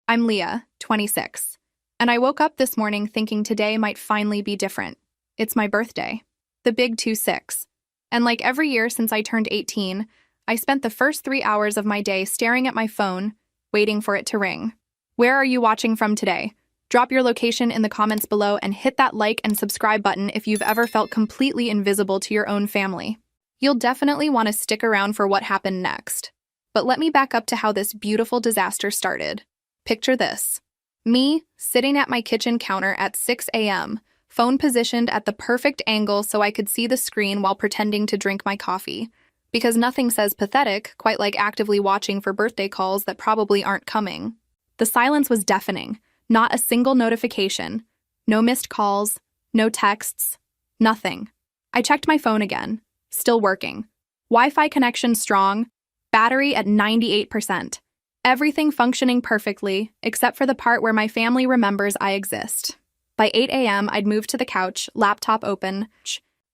I'm Leah, 26, and I woke up this morning thinking today might finally be different. It's my birthday, the big 2-6. And like every year since I turned 18, I spent the first 3 hours of my day staring at my phone, waiting for it to ring. Where are you watching from today? Drop your location in the comments below and hit that like and subscribe button if you've ever felt completely invisible to your own family. You'll definitely want to stick around for what happened next. But let me back up to how this beautiful disaster started. Picture this. Me, sitting at my kitchen counter at 6 a.m., phone positioned at the perfect angle so I could see the screen while pretending to drink my coffee. Because nothing says pathetic quite like actively watching for birthday calls that probably aren't coming. The silence was deafening. Not a single notification. No missed calls. No texts. Nothing. I checked my phone again. Still working. Wi-Fi connection strong. Battery at 98%. Everything functioning perfectly, except for the part where my family remembers I exist. By 8 a.m., I'd moved to the couch, laptop open,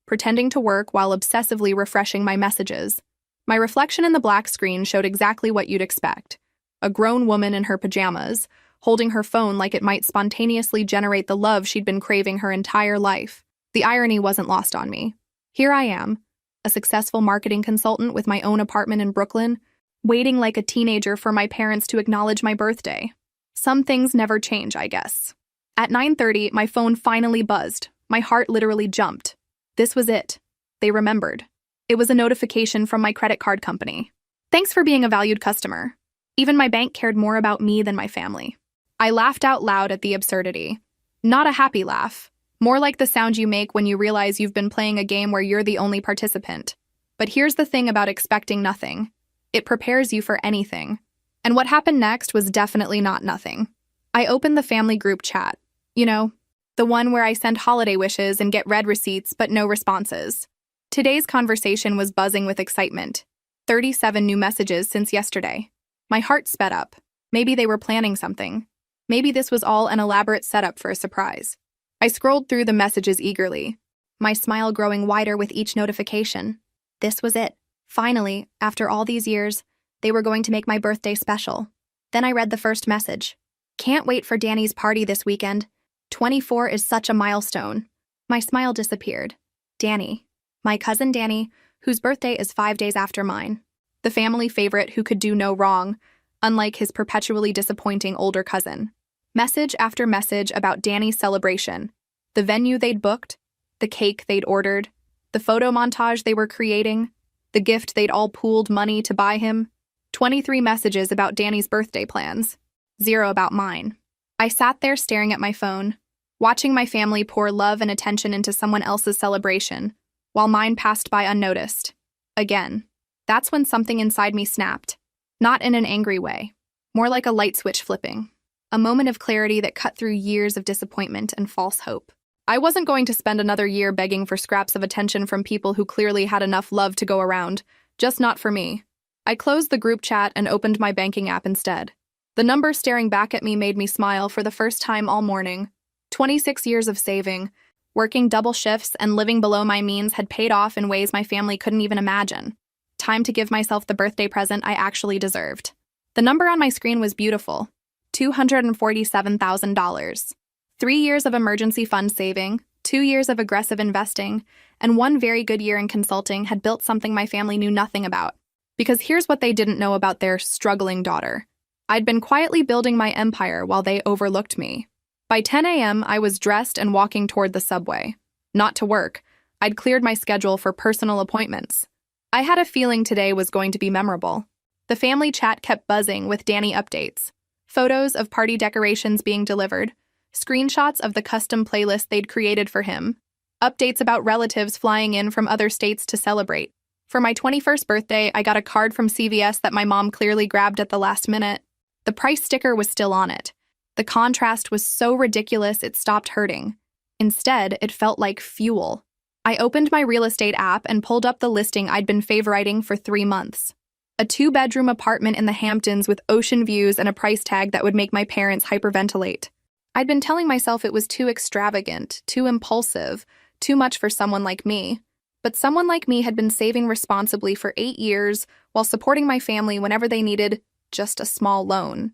pretending to work while obsessively refreshing my messages. My reflection in the black screen showed exactly what you'd expect. A grown woman in her pajamas, holding her phone like it might spontaneously generate the love she'd been craving her entire life. The irony wasn't lost on me. Here I am, a successful marketing consultant with my own apartment in Brooklyn, waiting like a teenager for my parents to acknowledge my birthday. Some things never change, I guess. At 9:30, my phone finally buzzed. My heart literally jumped. This was it. They remembered. It was a notification from my credit card company. Thanks for being a valued customer. Even my bank cared more about me than my family. I laughed out loud at the absurdity. Not a happy laugh. More like the sound you make when you realize you've been playing a game where you're the only participant. But here's the thing about expecting nothing. It prepares you for anything. And what happened next was definitely not nothing. I opened the family group chat. You know, the one where I send holiday wishes and get read receipts but no responses. Today's conversation was buzzing with excitement. 37 new messages since yesterday. My heart sped up. Maybe they were planning something. Maybe this was all an elaborate setup for a surprise. I scrolled through the messages eagerly, my smile growing wider with each notification. This was it. Finally, after all these years, they were going to make my birthday special. Then I read the first message. Can't wait for Danny's party this weekend. 24 is such a milestone. My smile disappeared. Danny. My cousin Danny, whose birthday is 5 days after mine. The family favorite who could do no wrong, unlike his perpetually disappointing older cousin. Message after message about Danny's celebration. The venue they'd booked, the cake they'd ordered, the photo montage they were creating, the gift they'd all pooled money to buy him. 23 messages about Danny's birthday plans. 0 about mine. I sat there staring at my phone, watching my family pour love and attention into someone else's celebration, while mine passed by unnoticed. Again. That's when something inside me snapped. Not in an angry way. More like a light switch flipping. A moment of clarity that cut through years of disappointment and false hope. I wasn't going to spend another year begging for scraps of attention from people who clearly had enough love to go around. Just not for me. I closed the group chat and opened my banking app instead. The number staring back at me made me smile for the first time all morning. 26 years of saving, working double shifts, and living below my means had paid off in ways my family couldn't even imagine. Time to give myself the birthday present I actually deserved. The number on my screen was beautiful. $247,000. 3 years of emergency fund saving, 2 years of aggressive investing, and 1 very good year in consulting had built something my family knew nothing about. Because here's what they didn't know about their struggling daughter. I'd been quietly building my empire while they overlooked me. By 10 a.m., I was dressed and walking toward the subway. Not to work. I'd cleared my schedule for personal appointments. I had a feeling today was going to be memorable. The family chat kept buzzing with Danny updates. Photos of party decorations being delivered, screenshots of the custom playlist they'd created for him, updates about relatives flying in from other states to celebrate. For my 21st birthday, I got a card from CVS that my mom clearly grabbed at the last minute. The price sticker was still on it. The contrast was so ridiculous it stopped hurting. Instead, it felt like fuel. I opened my real estate app and pulled up the listing I'd been favoriting for 3 months. A 2-bedroom apartment in the Hamptons with ocean views and a price tag that would make my parents hyperventilate. I'd been telling myself it was too extravagant, too impulsive, too much for someone like me. But someone like me had been saving responsibly for 8 years while supporting my family whenever they needed just a small loan.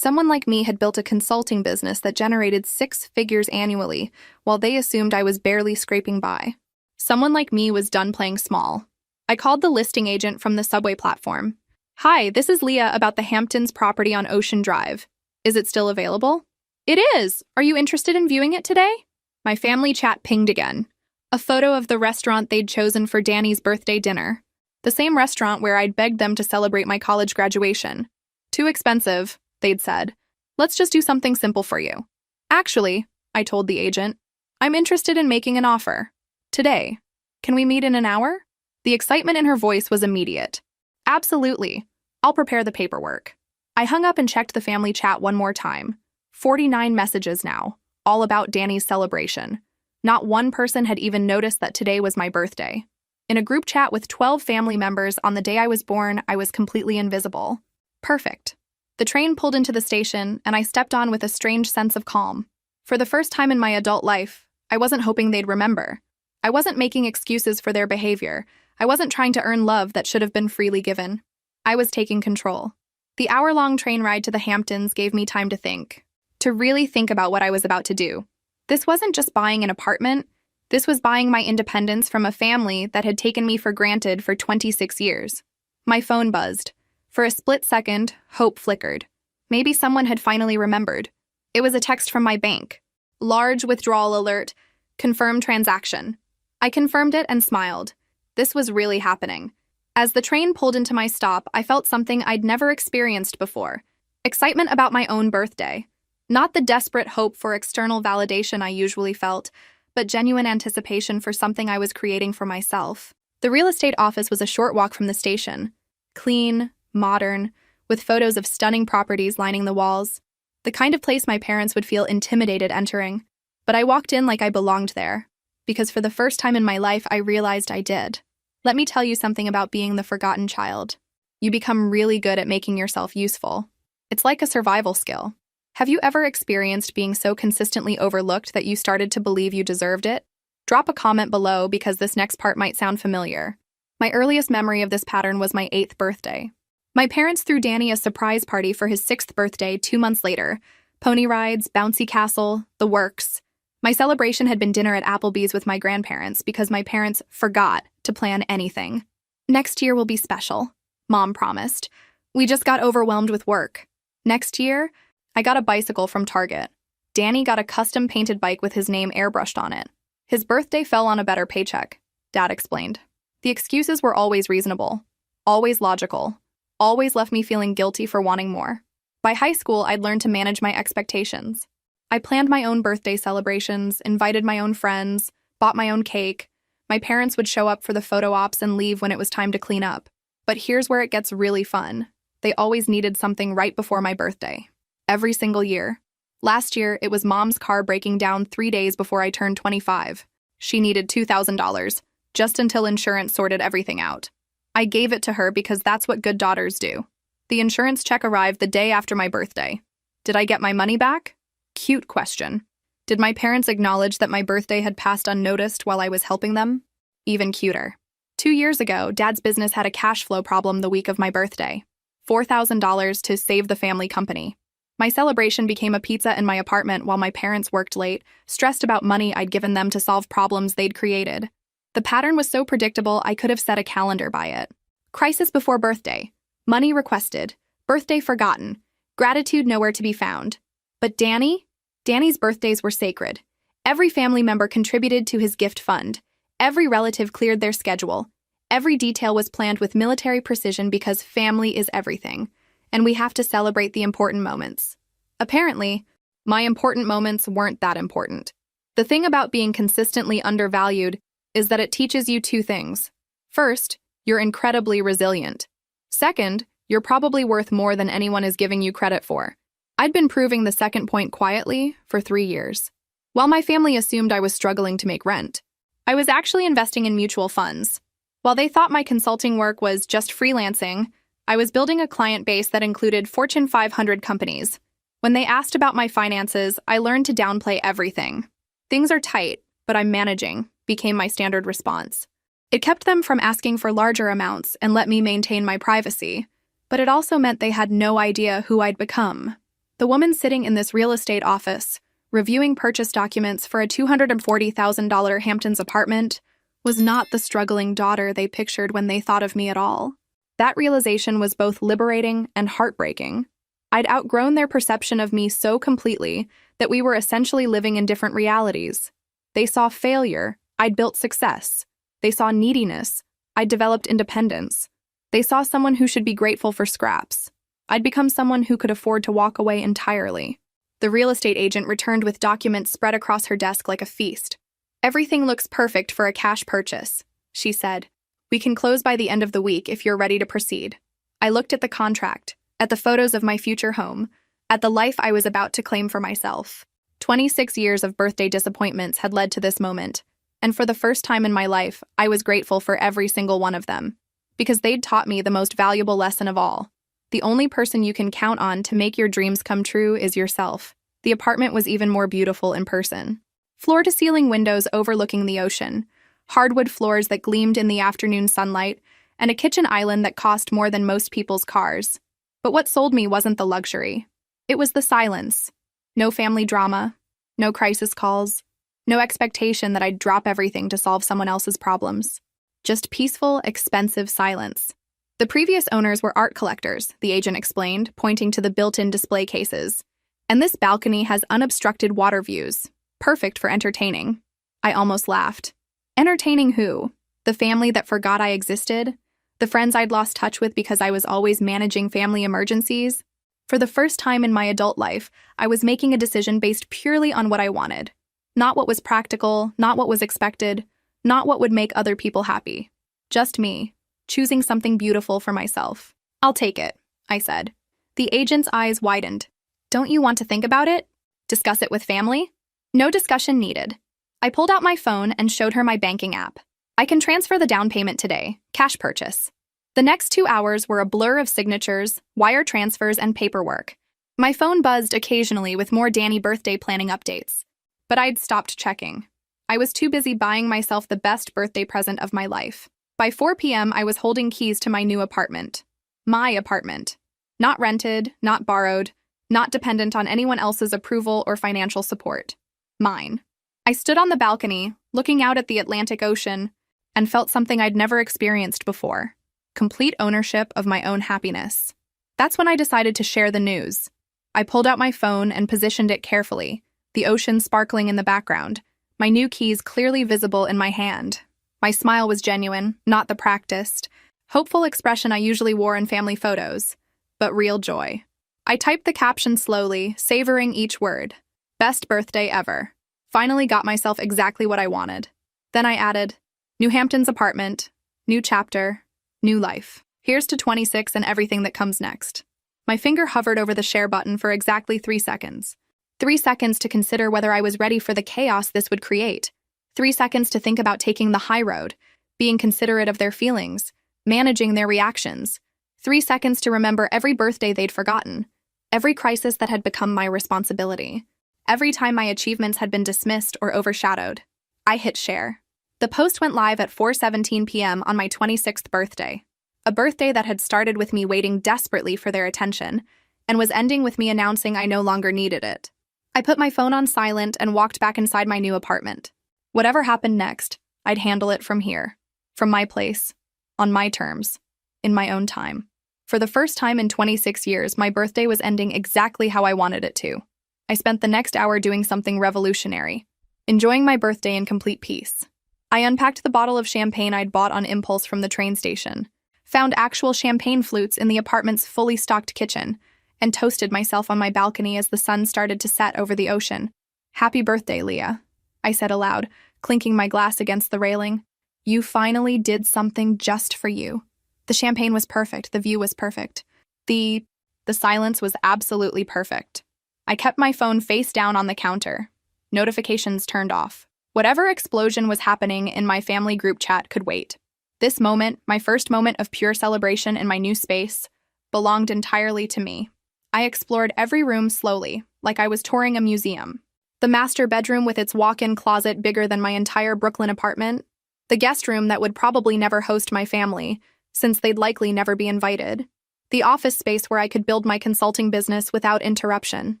Someone like me had built a consulting business that generated 6 figures annually, while they assumed I was barely scraping by. Someone like me was done playing small. I called the listing agent from the subway platform. "Hi, this is Leah about the Hamptons property on Ocean Drive. Is it still available?" "It is. Are you interested in viewing it today?" My family chat pinged again. A photo of the restaurant they'd chosen for Danny's birthday dinner. The same restaurant where I'd begged them to celebrate my college graduation. "Too expensive," they'd said. "Let's just do something simple for you." "Actually," I told the agent, "I'm interested in making an offer. Today. Can we meet in an hour?" The excitement in her voice was immediate. "Absolutely. I'll prepare the paperwork." I hung up and checked the family chat one more time. 49 messages now, all about Danny's celebration. Not one person had even noticed that today was my birthday. In a group chat with 12 family members on the day I was born, I was completely invisible. Perfect. The train pulled into the station, and I stepped on with a strange sense of calm. For the first time in my adult life, I wasn't hoping they'd remember. I wasn't making excuses for their behavior. I wasn't trying to earn love that should have been freely given. I was taking control. The hour-long train ride to the Hamptons gave me time to think. To really think about what I was about to do. This wasn't just buying an apartment. This was buying my independence from a family that had taken me for granted for 26 years. My phone buzzed. For a split second, hope flickered. Maybe someone had finally remembered. It was a text from my bank. Large withdrawal alert. Confirm transaction. I confirmed it and smiled. This was really happening. As the train pulled into my stop, I felt something I'd never experienced before. Excitement about my own birthday. Not the desperate hope for external validation I usually felt, but genuine anticipation for something I was creating for myself. The real estate office was a short walk from the station. Clean, modern, with photos of stunning properties lining the walls. The kind of place my parents would feel intimidated entering. But I walked in like I belonged there, because for the first time in my life I realized I did. Let me tell you something about being the forgotten child. You become really good at making yourself useful. It's like a survival skill. Have you ever experienced being so consistently overlooked that you started to believe you deserved it? Drop a comment below because this next part might sound familiar. My earliest memory of this pattern was my 8th birthday. My parents threw Danny a surprise party for his 6th birthday 2 months later. Pony rides, bouncy castle, the works. My celebration had been dinner at Applebee's with my grandparents because my parents forgot to plan anything. "Next year will be special," Mom promised. "We just got overwhelmed with work." Next year, I got a bicycle from Target. Danny got a custom-painted bike with his name airbrushed on it. His birthday fell on a better paycheck, Dad explained. The excuses were always reasonable, always logical, always left me feeling guilty for wanting more. By high school, I'd learned to manage my expectations. I planned my own birthday celebrations, invited my own friends, bought my own cake. My parents would show up for the photo ops and leave when it was time to clean up. But here's where it gets really fun. They always needed something right before my birthday. Every single year. Last year, it was Mom's car breaking down 3 days before I turned 25. She needed $2,000, just until insurance sorted everything out. I gave it to her because that's what good daughters do. The insurance check arrived the day after my birthday. Did I get my money back? Cute question. Did my parents acknowledge that my birthday had passed unnoticed while I was helping them? Even cuter. 2 years ago, Dad's business had a cash flow problem the week of my birthday. $4,000 to save the family company. My celebration became a pizza in my apartment while my parents worked late, stressed about money I'd given them to solve problems they'd created. The pattern was so predictable I could have set a calendar by it. Crisis before birthday. Money requested. Birthday forgotten. Gratitude nowhere to be found. But Danny's birthdays were sacred. Every family member contributed to his gift fund. Every relative cleared their schedule. Every detail was planned with military precision because family is everything. And we have to celebrate the important moments. Apparently, my important moments weren't that important. The thing about being consistently undervalued is that it teaches you 2 things. First, you're incredibly resilient. Second, you're probably worth more than anyone is giving you credit for. I'd been proving the second point quietly for 3 years. While my family assumed I was struggling to make rent, I was actually investing in mutual funds. While they thought my consulting work was just freelancing, I was building a client base that included Fortune 500 companies. When they asked about my finances, I learned to downplay everything. "Things are tight, but I'm managing," became my standard response. It kept them from asking for larger amounts and let me maintain my privacy, but it also meant they had no idea who I'd become. The woman sitting in this real estate office, reviewing purchase documents for a $240,000 Hamptons apartment, was not the struggling daughter they pictured when they thought of me at all. That realization was both liberating and heartbreaking. I'd outgrown their perception of me so completely that we were essentially living in different realities. They saw failure, I'd built success. They saw neediness, I'd developed independence. They saw someone who should be grateful for scraps. I'd become someone who could afford to walk away entirely. The real estate agent returned with documents spread across her desk like a feast. "Everything looks perfect for a cash purchase," she said. "We can close by the end of the week if you're ready to proceed." I looked at the contract, at the photos of my future home, at the life I was about to claim for myself. 26 years of birthday disappointments had led to this moment, and for the first time in my life, I was grateful for every single one of them, because they'd taught me the most valuable lesson of all. The only person you can count on to make your dreams come true is yourself. The apartment was even more beautiful in person. Floor-to-ceiling windows overlooking the ocean, hardwood floors that gleamed in the afternoon sunlight, and a kitchen island that cost more than most people's cars. But what sold me wasn't the luxury. It was the silence. No family drama, no crisis calls, no expectation that I'd drop everything to solve someone else's problems. Just peaceful, expensive silence. The previous owners were art collectors, the agent explained, pointing to the built-in display cases. And this balcony has unobstructed water views. Perfect for entertaining. I almost laughed. Entertaining who? The family that forgot I existed? The friends I'd lost touch with because I was always managing family emergencies? For the first time in my adult life, I was making a decision based purely on what I wanted. Not what was practical, not what was expected, not what would make other people happy. Just me, choosing something beautiful for myself. "I'll take it," I said. The agent's eyes widened. "Don't you want to think about it? Discuss it with family?" No discussion needed. I pulled out my phone and showed her my banking app. "I can transfer the down payment today, cash purchase." The next 2 hours were a blur of signatures, wire transfers, and paperwork. My phone buzzed occasionally with more Danny birthday planning updates. But I'd stopped checking. I was too busy buying myself the best birthday present of my life. By 4 p.m., I was holding keys to my new apartment. My apartment. Not rented, not borrowed, not dependent on anyone else's approval or financial support. Mine. I stood on the balcony, looking out at the Atlantic Ocean, and felt something I'd never experienced before. Complete ownership of my own happiness. That's when I decided to share the news. I pulled out my phone and positioned it carefully, the ocean sparkling in the background, my new keys clearly visible in my hand. My smile was genuine, not the practiced, hopeful expression I usually wore in family photos, but real joy. I typed the caption slowly, savoring each word. "Best birthday ever." Finally got myself exactly what I wanted. Then I added, "New Hamptons apartment, new chapter, new life. Here's to 26 and everything that comes next." My finger hovered over the share button for exactly 3 seconds. 3 seconds to consider whether I was ready for the chaos this would create. 3 seconds to think about taking the high road, being considerate of their feelings, managing their reactions. 3 seconds to remember every birthday they'd forgotten, every crisis that had become my responsibility, every time my achievements had been dismissed or overshadowed. I hit share. The post went live at 4:17 p.m. on my 26th birthday, a birthday that had started with me waiting desperately for their attention and was ending with me announcing I no longer needed it. I put my phone on silent and walked back inside my new apartment. Whatever happened next, I'd handle it from here, from my place, on my terms, in my own time. For the first time in 26 years, my birthday was ending exactly how I wanted it to. I spent the next hour doing something revolutionary, enjoying my birthday in complete peace. I unpacked the bottle of champagne I'd bought on impulse from the train station, found actual champagne flutes in the apartment's fully stocked kitchen, and toasted myself on my balcony as the sun started to set over the ocean. "Happy birthday, Leah," I said aloud, clinking my glass against the railing. "You finally did something just for you." The champagne was perfect, the view was perfect. The silence was absolutely perfect. I kept my phone face down on the counter. Notifications turned off. Whatever explosion was happening in my family group chat could wait. This moment, my first moment of pure celebration in my new space, belonged entirely to me. I explored every room slowly, like I was touring a museum. The master bedroom with its walk-in closet bigger than my entire Brooklyn apartment. The guest room that would probably never host my family, since they'd likely never be invited. the office space where I could build my consulting business without interruption.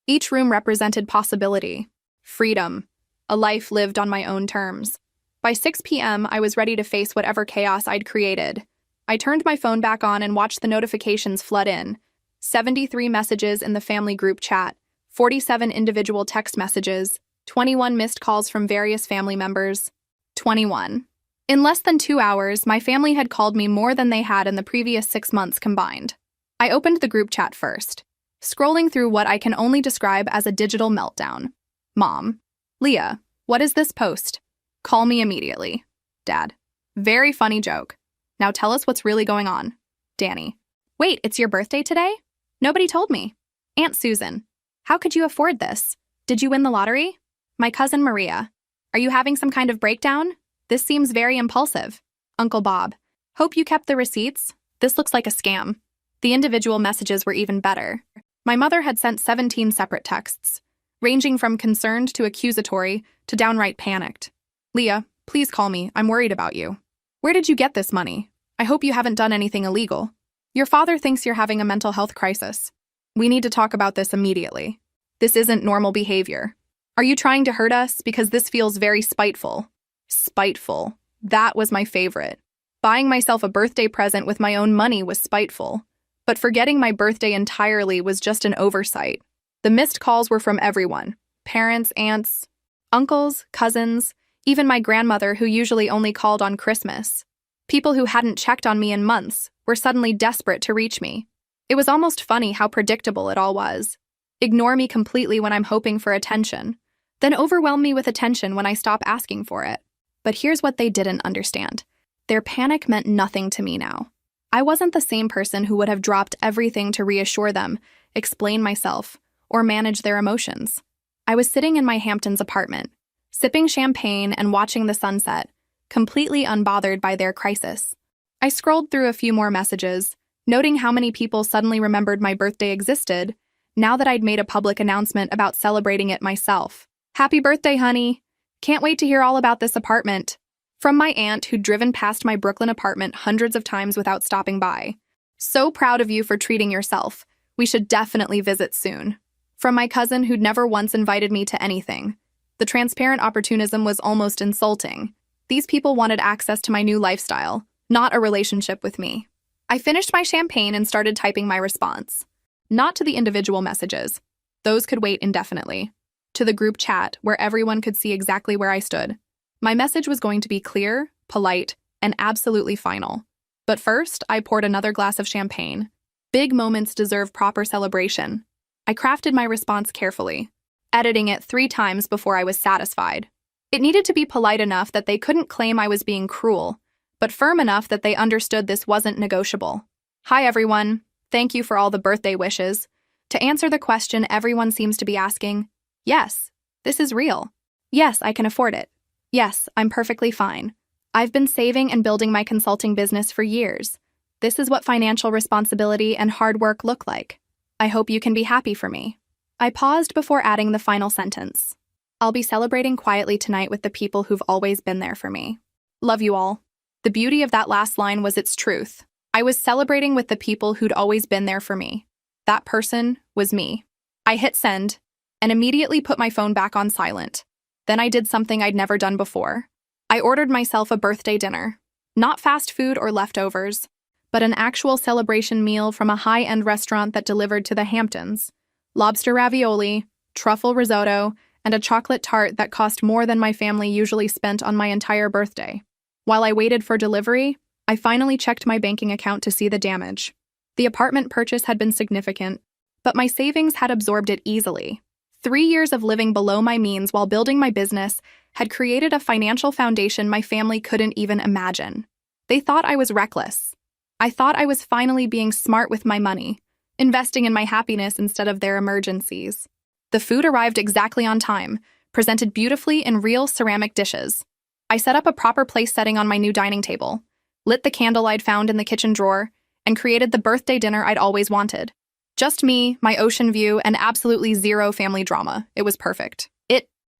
Each room represented possibility, freedom, a life lived on my own terms. By 6 p.m., I was ready to face whatever chaos I'd created. I turned my phone back on and watched the notifications flood in. 73 messages in the family group chat, 47 individual text messages, 21 missed calls from various family members. 21. In less than 2 hours, my family had called me more than they had in the previous 6 months combined. I opened the group chat first, scrolling through what I can only describe as a digital meltdown. Mom. Leah, what is this post? Call me immediately. Dad. Very funny joke. Now tell us what's really going on. Danny. Wait, it's your birthday today? Nobody told me. Aunt Susan. How could you afford this? Did you win the lottery? My cousin Maria. Are you having some kind of breakdown? This seems very impulsive. Uncle Bob. Hope you kept the receipts. This looks like a scam. The individual messages were even better. My mother had sent 17 separate texts, ranging from concerned to accusatory to downright panicked. Leah, please call me. I'm worried about you. Where did you get this money? I hope you haven't done anything illegal. Your father thinks you're having a mental health crisis. We need to talk about this immediately. This isn't normal behavior. Are you trying to hurt us? Because this feels very spiteful. Spiteful. That was my favorite. Buying myself a birthday present with my own money was spiteful. But forgetting my birthday entirely was just an oversight. The missed calls were from everyone. Parents, aunts, uncles, cousins, even my grandmother who usually only called on Christmas. People who hadn't checked on me in months were suddenly desperate to reach me. It was almost funny how predictable it all was. Ignore me completely when I'm hoping for attention, then overwhelm me with attention when I stop asking for it. But here's what they didn't understand. Their panic meant nothing to me now. I wasn't the same person who would have dropped everything to reassure them, explain myself, or manage their emotions. I was sitting in my Hamptons apartment, sipping champagne and watching the sunset, completely unbothered by their crisis. I scrolled through a few more messages, noting how many people suddenly remembered my birthday existed, now that I'd made a public announcement about celebrating it myself. Happy birthday, honey! Can't wait to hear all about this apartment. From my aunt who'd driven past my Brooklyn apartment hundreds of times without stopping by. So proud of you for treating yourself. We should definitely visit soon. From my cousin who'd never once invited me to anything. The transparent opportunism was almost insulting. These people wanted access to my new lifestyle, not a relationship with me. I finished my champagne and started typing my response. Not to the individual messages. Those could wait indefinitely. To the group chat, where everyone could see exactly where I stood. My message was going to be clear, polite, and absolutely final. But first, I poured another glass of champagne. Big moments deserve proper celebration. I crafted my response carefully, editing it 3 times before I was satisfied. It needed to be polite enough that they couldn't claim I was being cruel, but firm enough that they understood this wasn't negotiable. Hi, everyone. Thank you for all the birthday wishes. To answer the question everyone seems to be asking, yes, this is real. Yes, I can afford it. Yes, I'm perfectly fine. I've been saving and building my consulting business for years. This is what financial responsibility and hard work look like. I hope you can be happy for me. I paused before adding the final sentence. I'll be celebrating quietly tonight with the people who've always been there for me. Love you all. The beauty of that last line was its truth. I was celebrating with the people who'd always been there for me. That person was me. I hit send and immediately put my phone back on silent. Then I did something I'd never done before. I ordered myself a birthday dinner. Not fast food or leftovers, but an actual celebration meal from a high-end restaurant that delivered to the Hamptons. Lobster ravioli, truffle risotto, and a chocolate tart that cost more than my family usually spent on my entire birthday. While I waited for delivery, I finally checked my banking account to see the damage. The apartment purchase had been significant, but my savings had absorbed it easily. 3 years of living below my means while building my business had created a financial foundation my family couldn't even imagine. They thought I was reckless. I thought I was finally being smart with my money, investing in my happiness instead of their emergencies. The food arrived exactly on time, presented beautifully in real ceramic dishes. I set up a proper place setting on my new dining table, lit the candle I'd found in the kitchen drawer, and created the birthday dinner I'd always wanted. Just me, my ocean view, and absolutely zero family drama. It was perfect.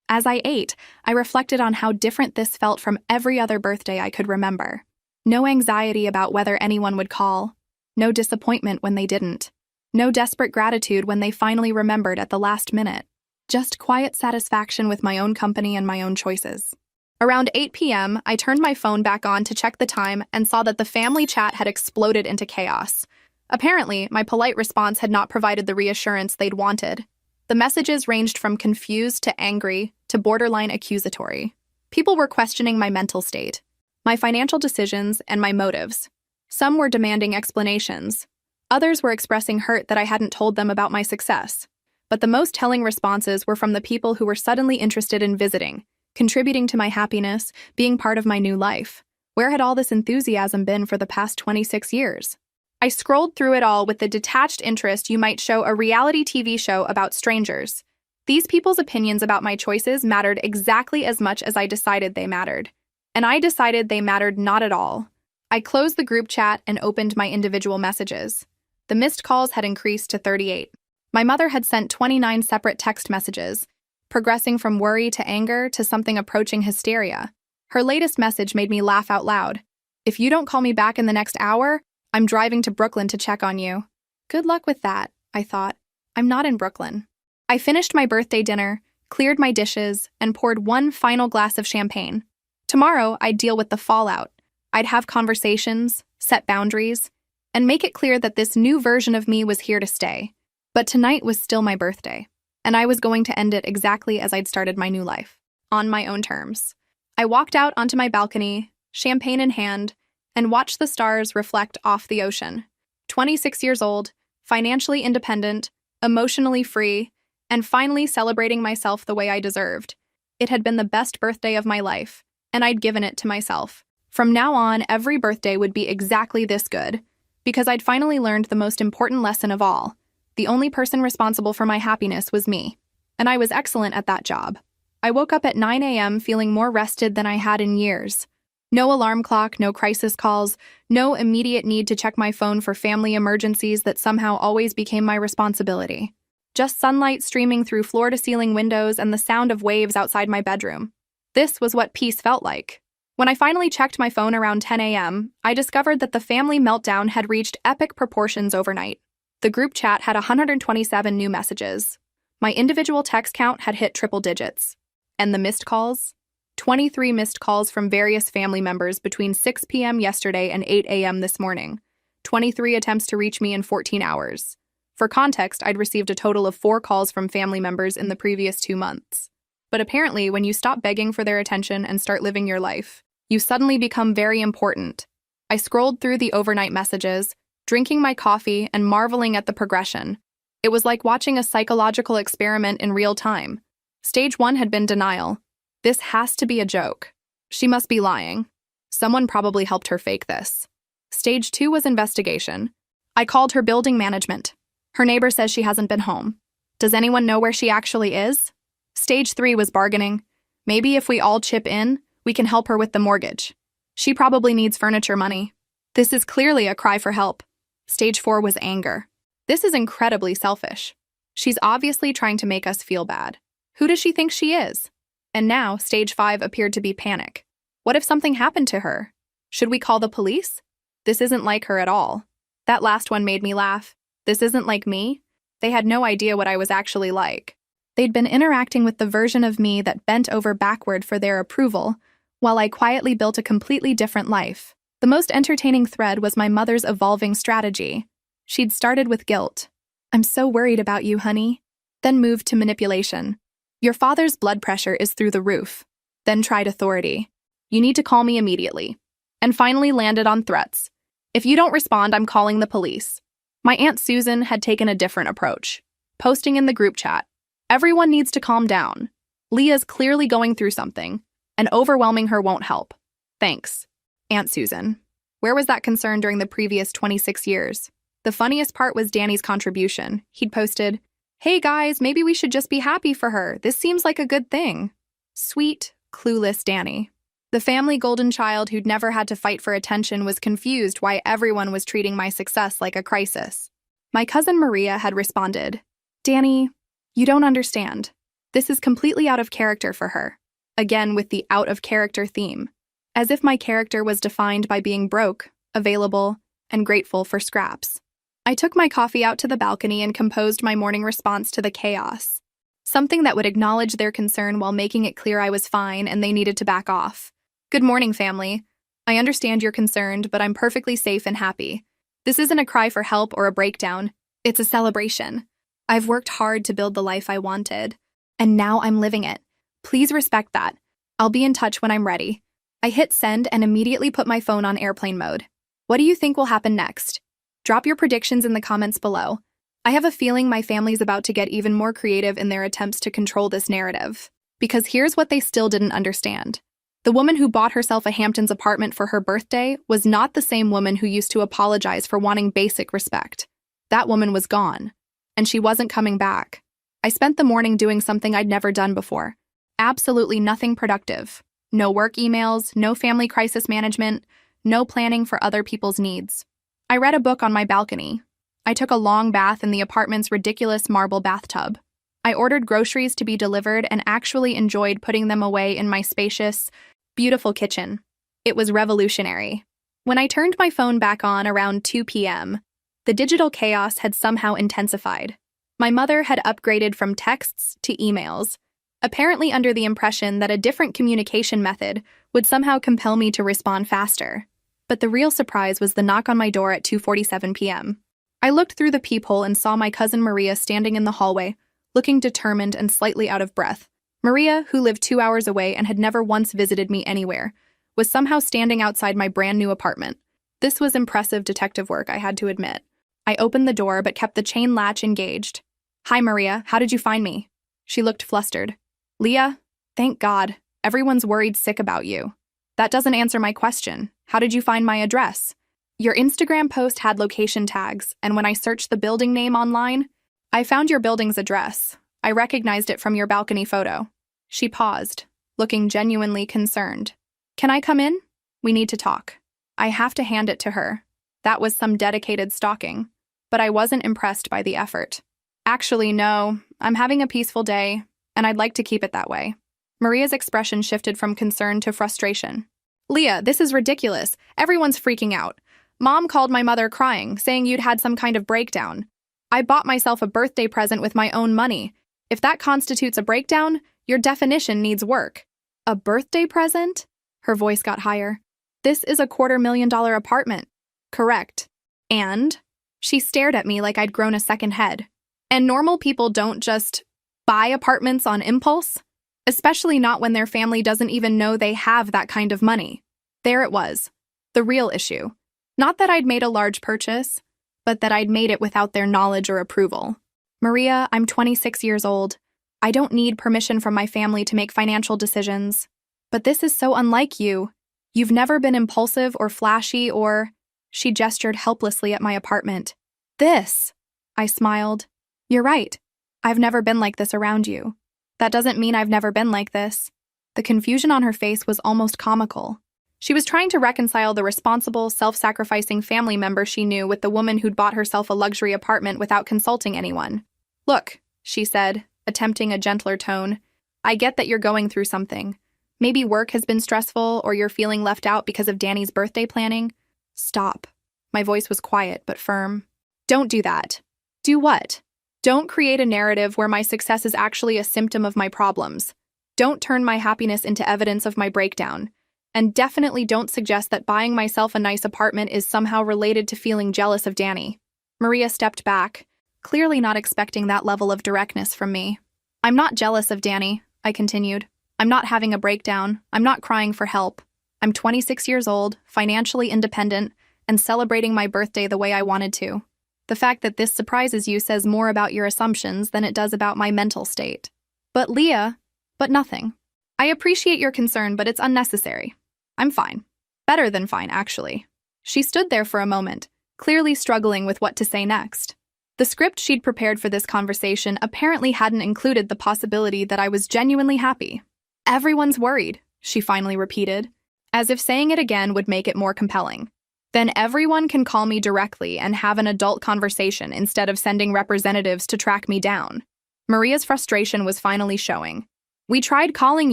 As I ate, I reflected on how different this felt from every other birthday I could remember. No anxiety about whether anyone would call. No disappointment when they didn't. No desperate gratitude when they finally remembered at the last minute. Just quiet satisfaction with my own company and my own choices. Around 8 p.m., I turned my phone back on to check the time and saw that the family chat had exploded into chaos. Apparently, my polite response had not provided the reassurance they'd wanted. The messages ranged from confused to angry to borderline accusatory. People were questioning my mental state, my financial decisions, and my motives. Some were demanding explanations. Others were expressing hurt that I hadn't told them about my success. But the most telling responses were from the people who were suddenly interested in visiting, contributing to my happiness, being part of my new life. Where had all this enthusiasm been for the past 26 years? I scrolled through it all with the detached interest you might show a reality TV show about strangers. These people's opinions about my choices mattered exactly as much as I decided they mattered. And I decided they mattered not at all. I closed the group chat and opened my individual messages. The missed calls had increased to 38. My mother had sent 29 separate text messages, progressing from worry to anger to something approaching hysteria. Her latest message made me laugh out loud. "If you don't call me back in the next hour, I'm driving to Brooklyn to check on you." Good luck with that, I thought. I'm not in Brooklyn. I finished my birthday dinner, cleared my dishes, and poured one final glass of champagne. Tomorrow, I'd deal with the fallout. I'd have conversations, set boundaries, and make it clear that this new version of me was here to stay. But tonight was still my birthday, and I was going to end it exactly as I'd started my new life, on my own terms. I walked out onto my balcony, champagne in hand, and watched the stars reflect off the ocean. 26 years old, financially independent, emotionally free, and finally celebrating myself the way I deserved. It had been the best birthday of my life, and I'd given it to myself. From now on, every birthday would be exactly this good, because I'd finally learned the most important lesson of all. The only person responsible for my happiness was me, and I was excellent at that job. I woke up at 9 a.m. feeling more rested than I had in years. No alarm clock, no crisis calls, no immediate need to check my phone for family emergencies that somehow always became my responsibility. Just sunlight streaming through floor-to-ceiling windows and the sound of waves outside my bedroom. This was what peace felt like. When I finally checked my phone around 10 a.m., I discovered that the family meltdown had reached epic proportions overnight. The group chat had 127 new messages. My individual text count had hit triple digits. And the missed calls? 23 missed calls from various family members between 6 p.m. yesterday and 8 a.m. this morning. 23 attempts to reach me in 14 hours. For context, I'd received a total of 4 calls from family members in the previous 2 months. But apparently, when you stop begging for their attention and start living your life, you suddenly become very important. I scrolled through the overnight messages, drinking my coffee and marveling at the progression. It was like watching a psychological experiment in real time. Stage 1 had been denial. This has to be a joke. She must be lying. Someone probably helped her fake this. Stage 2 was investigation. I called her building management. Her neighbor says she hasn't been home. Does anyone know where she actually is? Stage 3 was bargaining. Maybe if we all chip in, we can help her with the mortgage. She probably needs furniture money. This is clearly a cry for help. Stage 4 was anger. This is incredibly selfish. She's obviously trying to make us feel bad. Who does she think she is? And now, Stage 5 appeared to be panic. What if something happened to her? Should we call the police? This isn't like her at all. That last one made me laugh. This isn't like me. They had no idea what I was actually like. They'd been interacting with the version of me that bent over backward for their approval, while I quietly built a completely different life. The most entertaining thread was my mother's evolving strategy. She'd started with guilt. "I'm so worried about you, honey." Then moved to manipulation. "Your father's blood pressure is through the roof." Then tried authority. "You need to call me immediately." And finally landed on threats. "If you don't respond, I'm calling the police." My Aunt Susan had taken a different approach, posting in the group chat, "Everyone needs to calm down. Leah's clearly going through something, and overwhelming her won't help. Thanks, Aunt Susan." Where was that concern during the previous 26 years? The funniest part was Danny's contribution. He'd posted, "Hey guys, maybe we should just be happy for her. This seems like a good thing." Sweet, clueless Danny. The family golden child who'd never had to fight for attention was confused why everyone was treating my success like a crisis. My cousin Maria had responded, "Danny, you don't understand. This is completely out of character for her." Again with the out of character theme. As if my character was defined by being broke, available, and grateful for scraps. I took my coffee out to the balcony and composed my morning response to the chaos. Something that would acknowledge their concern while making it clear I was fine and they needed to back off. Good morning, family. I understand you're concerned, but I'm perfectly safe and happy. This isn't a cry for help or a breakdown. It's a celebration. I've worked hard to build the life I wanted, and now I'm living it. Please respect that. I'll be in touch when I'm ready. I hit send and immediately put my phone on airplane mode. What do you think will happen next? Drop your predictions in the comments below. I have a feeling my family's about to get even more creative in their attempts to control this narrative. Because here's what they still didn't understand. The woman who bought herself a Hamptons apartment for her birthday was not the same woman who used to apologize for wanting basic respect. That woman was gone, and she wasn't coming back. I spent the morning doing something I'd never done before. Absolutely nothing productive. No work emails, no family crisis management, no planning for other people's needs. I read a book on my balcony. I took a long bath in the apartment's ridiculous marble bathtub. I ordered groceries to be delivered and actually enjoyed putting them away in my spacious, beautiful kitchen. It was revolutionary. When I turned my phone back on around 2 p.m., the digital chaos had somehow intensified. My mother had upgraded from texts to emails, apparently under the impression that a different communication method would somehow compel me to respond faster. But the real surprise was the knock on my door at 2:47 p.m. I looked through the peephole and saw my cousin Maria standing in the hallway, looking determined and slightly out of breath. Maria, who lived 2 hours away and had never once visited me anywhere, was somehow standing outside my brand new apartment. This was impressive detective work, I had to admit. I opened the door but kept the chain latch engaged. "Hi, Maria, how did you find me?" She looked flustered. "Leah, thank God. Everyone's worried sick about you." "That doesn't answer my question. How did you find my address?" "Your Instagram post had location tags, and when I searched the building name online, I found your building's address. I recognized it from your balcony photo." She paused, looking genuinely concerned. "Can I come in? We need to talk." I have to hand it to her. That was some dedicated stalking, but I wasn't impressed by the effort. "Actually, no. I'm having a peaceful day, and I'd like to keep it that way." Maria's expression shifted from concern to frustration. "Leah, this is ridiculous. Everyone's freaking out. Mom called my mother crying, saying you'd had some kind of breakdown. I bought myself a birthday present with my own money. If that constitutes a breakdown, your definition needs work." "A birthday present?" Her voice got higher. "This is a $250,000 apartment." "Correct." "And?" She stared at me like I'd grown a second head. "And normal people don't just buy apartments on impulse? Especially not when their family doesn't even know they have that kind of money." There it was. The real issue. Not that I'd made a large purchase, but that I'd made it without their knowledge or approval. "Maria, I'm 26 years old. I don't need permission from my family to make financial decisions. But this is so unlike you. You've never been impulsive or flashy or—" She gestured helplessly at my apartment. "This." I smiled. "You're right. I've never been like this around you. That doesn't mean I've never been like this." The confusion on her face was almost comical. She was trying to reconcile the responsible, self-sacrificing family member she knew with the woman who'd bought herself a luxury apartment without consulting anyone. "Look," she said, attempting a gentler tone, "I get that you're going through something. Maybe work has been stressful or you're feeling left out because of Danny's birthday planning. Stop." My voice was quiet but firm. "Don't do that." "Do what?" "Don't create a narrative where my success is actually a symptom of my problems. Don't turn my happiness into evidence of my breakdown. And definitely don't suggest that buying myself a nice apartment is somehow related to feeling jealous of Danny." Maria stepped back, clearly not expecting that level of directness from me. "I'm not jealous of Danny," I continued. "I'm not having a breakdown. I'm not crying for help. I'm 26 years old, financially independent, and celebrating my birthday the way I wanted to. The fact that this surprises you says more about your assumptions than it does about my mental state." "But Leah—" "But nothing. I appreciate your concern, but it's unnecessary. I'm fine. Better than fine, actually." She stood there for a moment, clearly struggling with what to say next. The script she'd prepared for this conversation apparently hadn't included the possibility that I was genuinely happy. "Everyone's worried," she finally repeated, as if saying it again would make it more compelling. "Then everyone can call me directly and have an adult conversation instead of sending representatives to track me down." Maria's frustration was finally showing. "We tried calling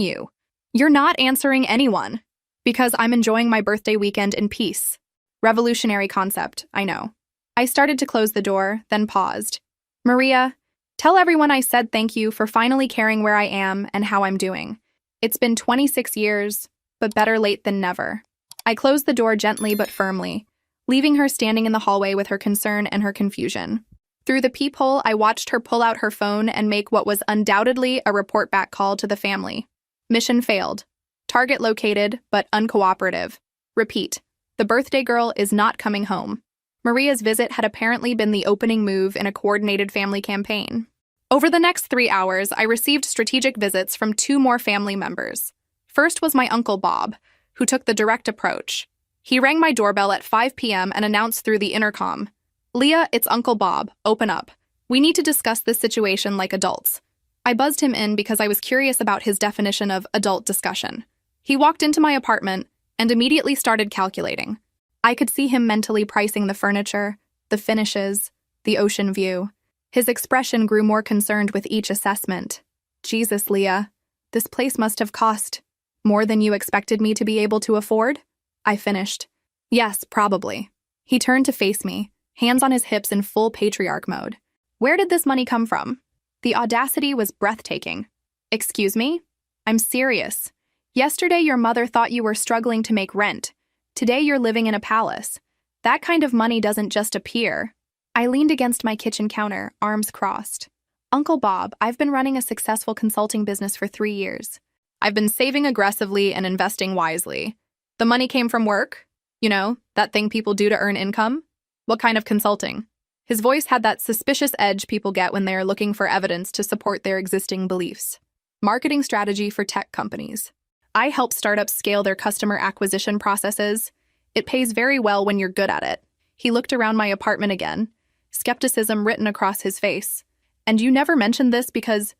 you. You're not answering anyone." "Because I'm enjoying my birthday weekend in peace." Revolutionary concept, I know. I started to close the door, then paused. Maria, tell everyone I said thank you for finally caring where I am and how I'm doing. It's been 26 years, but better late than never. I closed the door gently but firmly, leaving her standing in the hallway with her concern and her confusion. Through the peephole, I watched her pull out her phone and make what was undoubtedly a report back call to the family. Mission failed. Target located, but uncooperative. Repeat. The birthday girl is not coming home. Maria's visit had apparently been the opening move in a coordinated family campaign. Over the next 3 hours, I received strategic visits from 2 more family members. First was my Uncle Bob, who took the direct approach. He rang my doorbell at 5 p.m. and announced through the intercom, "Leah, it's Uncle Bob. Open up. We need to discuss this situation like adults." I buzzed him in because I was curious about his definition of adult discussion. He walked into my apartment and immediately started calculating. I could see him mentally pricing the furniture, the finishes, the ocean view. His expression grew more concerned with each assessment. Jesus, Leah, this place must have cost more than you expected me to be able to afford? I finished. Yes, probably. He turned to face me, hands on his hips in full patriarch mode. Where did this money come from? The audacity was breathtaking. Excuse me? I'm serious. Yesterday your mother thought you were struggling to make rent. Today you're living in a palace. That kind of money doesn't just appear. I leaned against my kitchen counter, arms crossed. Uncle Bob, I've been running a successful consulting business for 3 years. I've been saving aggressively and investing wisely. The money came from work? You know, that thing people do to earn income? What kind of consulting? His voice had that suspicious edge people get when they are looking for evidence to support their existing beliefs. Marketing strategy for tech companies. I help startups scale their customer acquisition processes. It pays very well when you're good at it. He looked around my apartment again, skepticism written across his face. And you never mentioned this because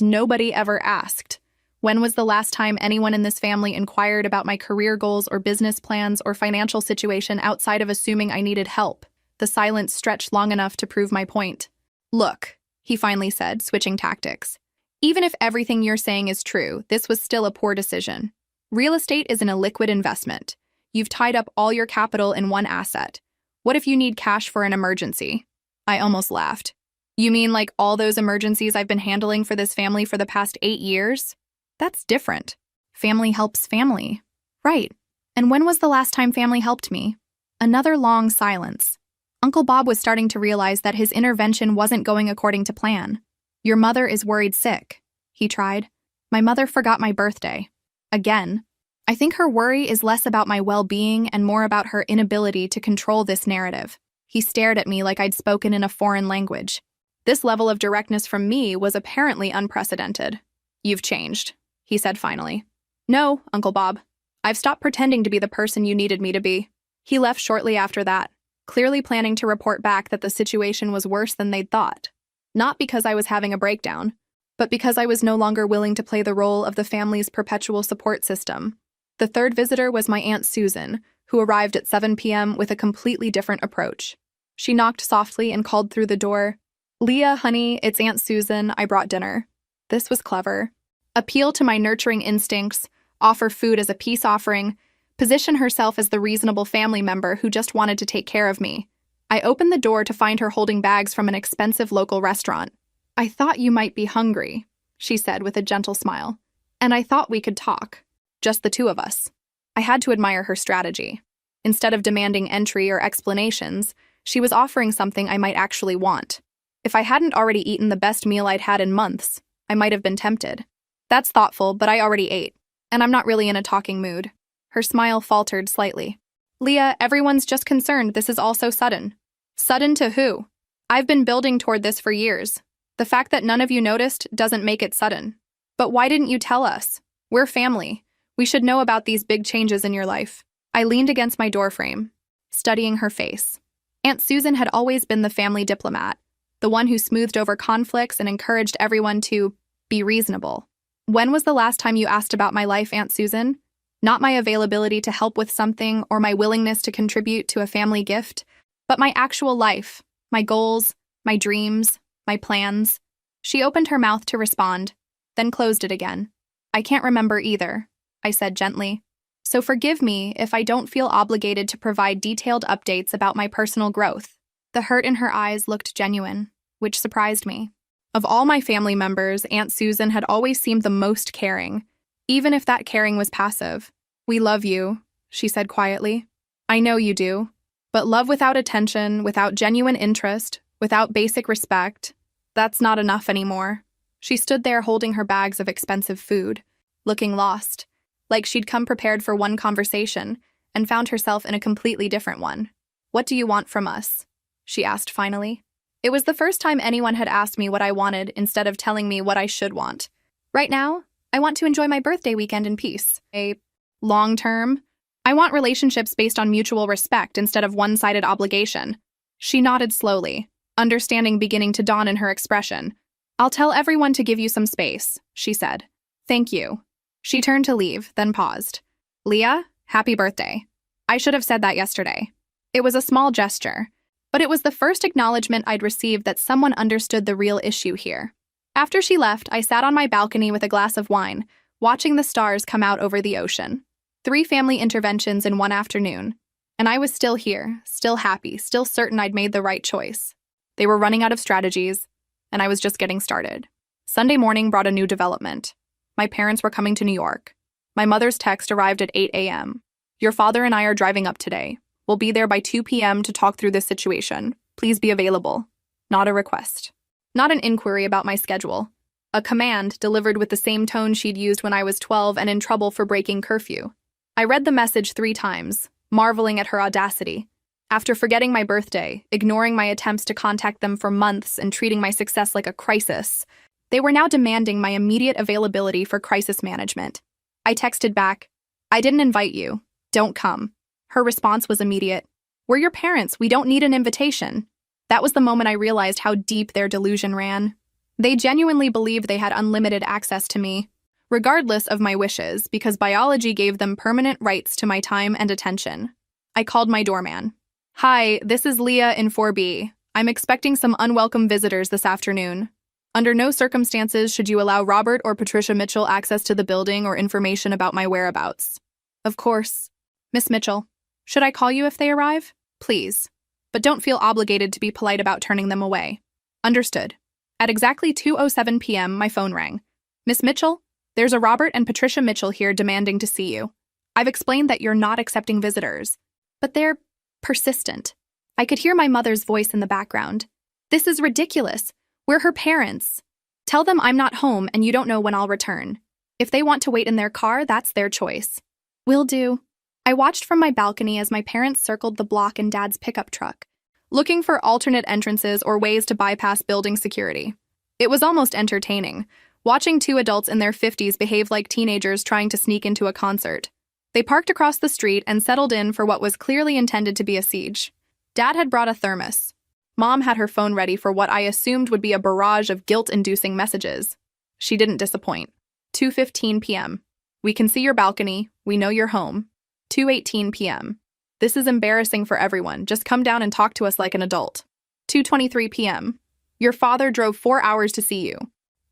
nobody ever asked. When was the last time anyone in this family inquired about my career goals or business plans or financial situation outside of assuming I needed help? The silence stretched long enough to prove my point. Look, he finally said, switching tactics. Even if everything you're saying is true, this was still a poor decision. Real estate is an illiquid investment. You've tied up all your capital in one asset. What if you need cash for an emergency? I almost laughed. You mean like all those emergencies I've been handling for this family for the past 8 years? That's different. Family helps family. Right. And when was the last time family helped me? Another long silence. Uncle Bob was starting to realize that his intervention wasn't going according to plan. Your mother is worried sick, he tried. My mother forgot my birthday. Again. I think her worry is less about my well-being and more about her inability to control this narrative. He stared at me like I'd spoken in a foreign language. This level of directness from me was apparently unprecedented. You've changed, he said finally. No, Uncle Bob. I've stopped pretending to be the person you needed me to be. He left shortly after that, clearly planning to report back that the situation was worse than they'd thought. Not because I was having a breakdown, but because I was no longer willing to play the role of the family's perpetual support system. The third visitor was my Aunt Susan, who arrived at 7 p.m. with a completely different approach. She knocked softly and called through the door, "Leah, honey, it's Aunt Susan. I brought dinner." This was clever. Appeal to my nurturing instincts, offer food as a peace offering, position herself as the reasonable family member who just wanted to take care of me. I opened the door to find her holding bags from an expensive local restaurant. "I thought you might be hungry," she said with a gentle smile. "And I thought we could talk. Just the 2 of us." I had to admire her strategy. Instead of demanding entry or explanations, she was offering something I might actually want. If I hadn't already eaten the best meal I'd had in months, I might have been tempted. That's thoughtful, but I already ate, and I'm not really in a talking mood. Her smile faltered slightly. "Leah, everyone's just concerned this is all so sudden." Sudden to who? I've been building toward this for years. The fact that none of you noticed doesn't make it sudden. But why didn't you tell us? We're family. We should know about these big changes in your life. I leaned against my doorframe, studying her face. Aunt Susan had always been the family diplomat, the one who smoothed over conflicts and encouraged everyone to be reasonable. When was the last time you asked about my life, Aunt Susan? Not my availability to help with something or my willingness to contribute to a family gift, but my actual life, my goals, my dreams, my plans. She opened her mouth to respond, then closed it again. "I can't remember either," I said gently. So forgive me if I don't feel obligated to provide detailed updates about my personal growth. The hurt in her eyes looked genuine, which surprised me. Of all my family members, Aunt Susan had always seemed the most caring, even if that caring was passive. "We love you," she said quietly. "I know you do. But love without attention, without genuine interest, without basic respect, that's not enough anymore." She stood there holding her bags of expensive food, looking lost, like she'd come prepared for one conversation and found herself in a completely different one. "What do you want from us?" she asked finally. It was the first time anyone had asked me what I wanted instead of telling me what I should want. "Right now, I want to enjoy my birthday weekend in peace. Long-term, I want relationships based on mutual respect instead of one-sided obligation." She nodded slowly, understanding beginning to dawn in her expression. "I'll tell everyone to give you some space," she said. "Thank you." She turned to leave, then paused. "Leah, happy birthday. I should have said that yesterday." It was a small gesture, but it was the first acknowledgement I'd received that someone understood the real issue here. After she left, I sat on my balcony with a glass of wine, watching the stars come out over the ocean. 3 family interventions in one afternoon, and I was still here, still happy, still certain I'd made the right choice. They were running out of strategies, and I was just getting started. Sunday morning brought a new development. My parents were coming to New York. My mother's text arrived at 8 a.m. "Your father and I are driving up today. We'll be there by 2 p.m. to talk through this situation. Please be available." Not a request. Not an inquiry about my schedule. A command delivered with the same tone she'd used when I was 12 and in trouble for breaking curfew. I read the message 3 times, marveling at her audacity. After forgetting my birthday, ignoring my attempts to contact them for months, and treating my success like a crisis, they were now demanding my immediate availability for crisis management. I texted back, "I didn't invite you. Don't come." Her response was immediate. "We're your parents. We don't need an invitation." That was the moment I realized how deep their delusion ran. They genuinely believed they had unlimited access to me, regardless of my wishes, because biology gave them permanent rights to my time and attention. I called my doorman. "Hi, this is Leah in 4B. I'm expecting some unwelcome visitors this afternoon. Under no circumstances should you allow Robert or Patricia Mitchell access to the building or information about my whereabouts." "Of course. Miss Mitchell, should I call you if they arrive?" "Please. But don't feel obligated to be polite about turning them away." "Understood." At exactly 2:07 p.m., my phone rang. "Miss Mitchell, there's a Robert and Patricia Mitchell here demanding to see you. I've explained that you're not accepting visitors, but they're persistent." I could hear my mother's voice in the background. "This is ridiculous. We're her parents. Tell them I'm not home and you don't know when I'll return. If they want to wait in their car, that's their choice." "Will do." I watched from my balcony as my parents circled the block in Dad's pickup truck, looking for alternate entrances or ways to bypass building security. It was almost entertaining, watching 2 adults in their 50s behave like teenagers trying to sneak into a concert. They parked across the street and settled in for what was clearly intended to be a siege. Dad had brought a thermos. Mom had her phone ready for what I assumed would be a barrage of guilt-inducing messages. She didn't disappoint. 2:15 p.m. "We can see your balcony. We know you're home." 2:18 p.m. "This is embarrassing for everyone. Just come down and talk to us like an adult." 2:23 p.m. "Your father drove 4 hours to see you.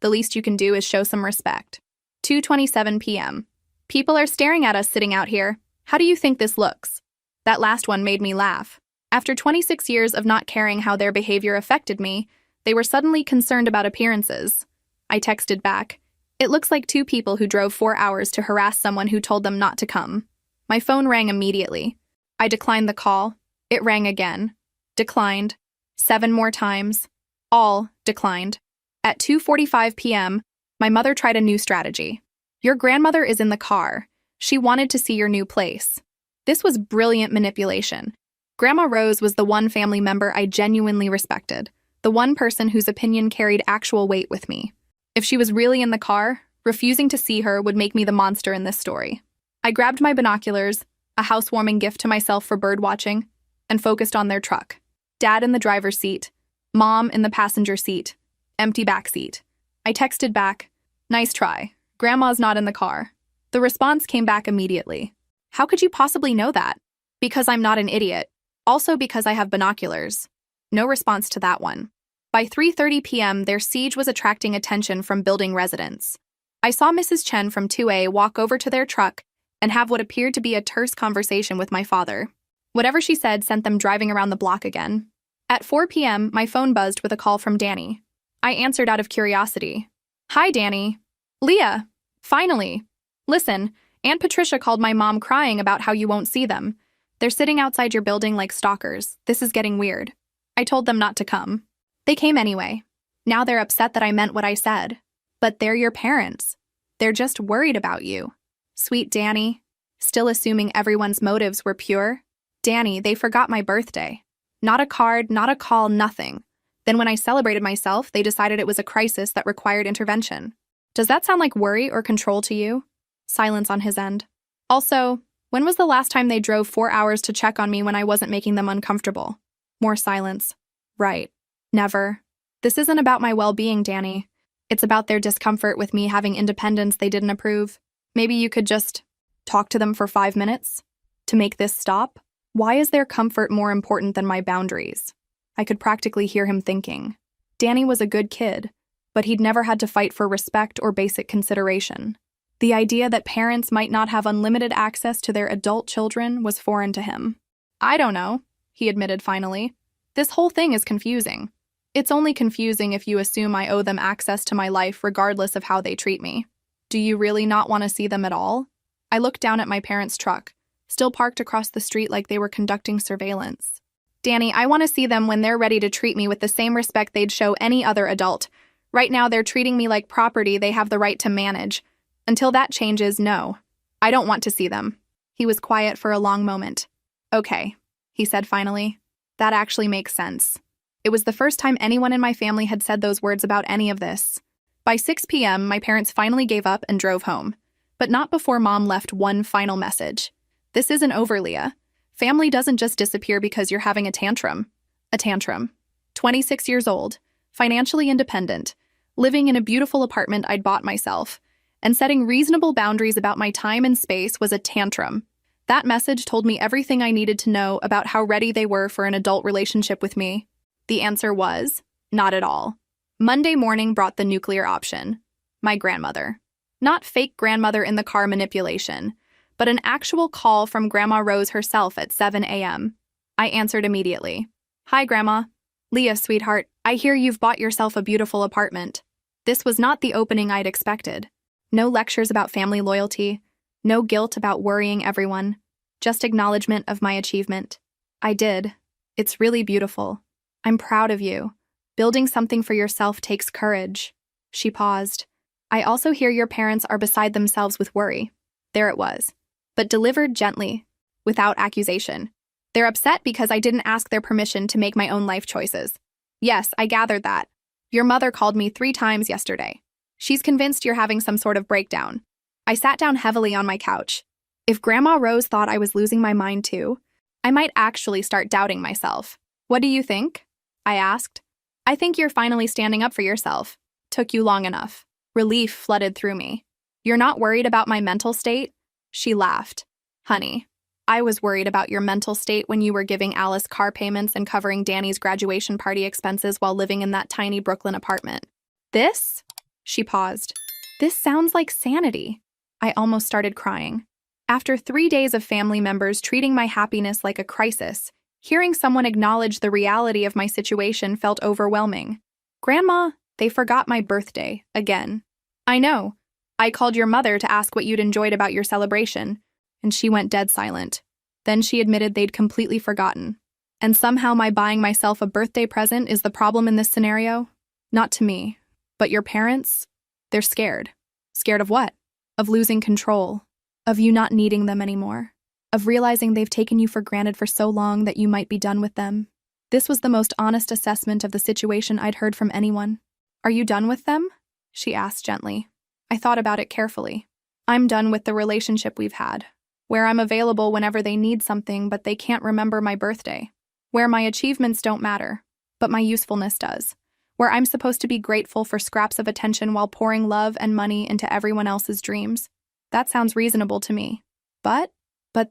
The least you can do is show some respect." 2:27 p.m. "People are staring at us sitting out here. How do you think this looks?" That last one made me laugh. After 26 years of not caring how their behavior affected me, they were suddenly concerned about appearances. I texted back, "It looks like 2 people who drove 4 hours to harass someone who told them not to come." My phone rang immediately. I declined the call. It rang again. Declined. 7 more times. All declined. At 2:45 p.m., my mother tried a new strategy. "Your grandmother is in the car. She wanted to see your new place." This was brilliant manipulation. Grandma Rose was the one family member I genuinely respected, the one person whose opinion carried actual weight with me. If she was really in the car, refusing to see her would make me the monster in this story. I grabbed my binoculars, a housewarming gift to myself for bird watching, and focused on their truck. Dad in the driver's seat, Mom in the passenger seat, empty back seat. I texted back, "Nice try. Grandma's not in the car." The response came back immediately. "How could you possibly know that?" "Because I'm not an idiot. Also because I have binoculars." No response to that one. By 3:30 p.m., their siege was attracting attention from building residents. I saw Mrs. Chen from 2A walk over to their truck and have what appeared to be a terse conversation with my father. Whatever she said sent them driving around the block again. At 4 p.m., my phone buzzed with a call from Danny. I answered out of curiosity. "Hi, Danny." "Leah, finally. Listen, Aunt Patricia called my mom crying about how you won't see them. They're sitting outside your building like stalkers. This is getting weird." I told them not to come. They came anyway. Now they're upset that I meant what I said. But they're your parents. They're just worried about you. Sweet Danny. Still assuming everyone's motives were pure? Danny, they forgot my birthday. Not a card, not a call, nothing. Then when I celebrated myself, they decided it was a crisis that required intervention. Does that sound like worry or control to you? Silence on his end. Also, when was the last time they drove 4 hours to check on me when I wasn't making them uncomfortable? More silence. Right. Never. This isn't about my well-being, Danny. It's about their discomfort with me having independence they didn't approve. Maybe you could just talk to them for 5 minutes to make this stop? Why is their comfort more important than my boundaries? I could practically hear him thinking. Danny was a good kid, but he'd never had to fight for respect or basic consideration. The idea that parents might not have unlimited access to their adult children was foreign to him. "I don't know," he admitted finally. "This whole thing is confusing. It's only confusing if you assume I owe them access to my life regardless of how they treat me. Do you really not want to see them at all?" I looked down at my parents' truck, still parked across the street like they were conducting surveillance. "Danny, I want to see them when they're ready to treat me with the same respect they'd show any other adult. Right now, they're treating me like property they have the right to manage. Until that changes, no. I don't want to see them." He was quiet for a long moment. "Okay," he said finally. "That actually makes sense." It was the first time anyone in my family had said those words about any of this. By 6 p.m., my parents finally gave up and drove home. But not before Mom left one final message. "This isn't over, Leah. Family doesn't just disappear because you're having a tantrum. A tantrum. 26 years old, financially independent, living in a beautiful apartment I'd bought myself, and setting reasonable boundaries about my time and space was a tantrum. That message told me everything I needed to know about how ready they were for an adult relationship with me. The answer was, not at all. Monday morning brought the nuclear option. My grandmother. Not fake grandmother in the car manipulation, but an actual call from Grandma Rose herself at 7 a.m. I answered immediately. "Hi, Grandma. Leah, sweetheart, I hear you've bought yourself a beautiful apartment." This was not the opening I'd expected. No lectures about family loyalty, no guilt about worrying everyone, just acknowledgement of my achievement. "I did. It's really beautiful. I'm proud of you. Building something for yourself takes courage." She paused. "I also hear your parents are beside themselves with worry." There it was. But delivered gently, without accusation. "They're upset because I didn't ask their permission to make my own life choices." "Yes, I gathered that. Your mother called me 3 times yesterday. She's convinced you're having some sort of breakdown." I sat down heavily on my couch. If Grandma Rose thought I was losing my mind too, I might actually start doubting myself. "What do you think?" I asked. "I think you're finally standing up for yourself. Took you long enough." Relief flooded through me. "You're not worried about my mental state?" She laughed. "Honey, I was worried about your mental state when you were giving Alice car payments and covering Danny's graduation party expenses while living in that tiny Brooklyn apartment." "This?" She paused. "This sounds like sanity." I almost started crying. After 3 days of family members treating my happiness like a crisis, hearing someone acknowledge the reality of my situation felt overwhelming. "Grandma, they forgot my birthday, again." "I know. I called your mother to ask what you'd enjoyed about your celebration, and she went dead silent. Then she admitted they'd completely forgotten. And somehow my buying myself a birthday present is the problem in this scenario? Not to me. But your parents? They're scared. Scared of what? Of losing control. Of you not needing them anymore. Of realizing they've taken you for granted for so long that you might be done with them. This was the most honest assessment of the situation I'd heard from anyone. "Are you done with them?" she asked gently. I thought about it carefully. "I'm done with the relationship we've had, where I'm available whenever they need something but they can't remember my birthday. Where my achievements don't matter, but my usefulness does. Where I'm supposed to be grateful for scraps of attention while pouring love and money into everyone else's dreams. That sounds reasonable to me. But